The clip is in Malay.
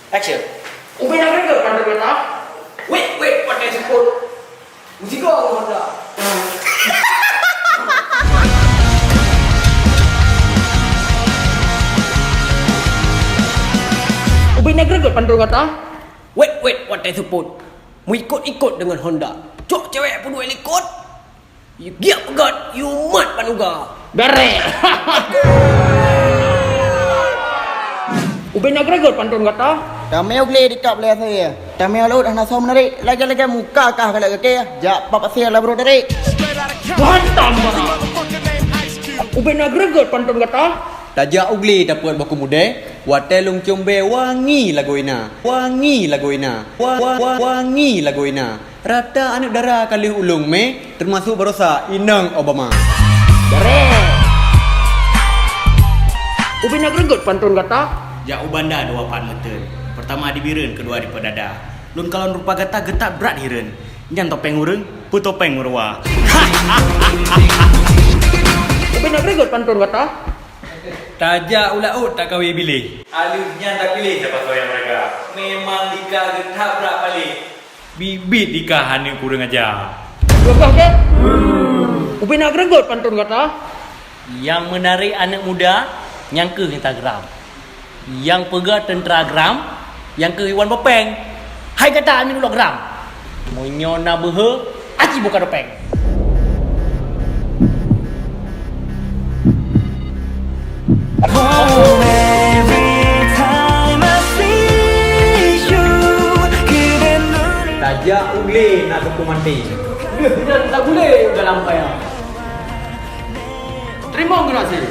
Action. Ubin nak ke pandai kata? Wait, what is it? Musik kau Honda. Ubin nak ke pandai kata? Wait, what is it? Mu ikut dengan Honda. Cok cewek pun boleh ikut. You giat pegat, you mat panuga. Bere. Ubin nak ke pandai kata? Damai ugli dekat belah saya. Damai laut dah nak menarik. Lagi-lagi muka kah kalau ke jak papa saya lah bro tarik. Hantam bara. Ubin nak ke pandai kata? Tajak ugli dapat baku muda. Watelung combe wangi lagu ina. Wangi lagu ina. Wangi lagu ina. Rata anak dara kali ulung me termasuk berosa Inang Obama. Bere. Ubin nak ke pandai kata? Jak ubanda dua pan meter. Pertama di biren, kedua di pedada. Lun kalau rupa gata getak berat hiren. Nyan topeng ureng, pu topeng urwa. Ubin nak ke pandai kata? Tajak ulaut tak kawi pilih. Alutnya tak pilih siapa kau yang mereka. Memang dika getak berat balik. Bibit dika hanya kurang aja. Gagah ke? Ubin nak ke pandai kata? Yang menarik anak muda yang ke Instagram. Yang pegang tenteragram, yang ke Iwan Bopeng. Hai kata ni hologram. Monyona behe, aci buka dopeng. Tajak ugli nak ke mati. Tak boleh udah lampai ah. Terima kasih.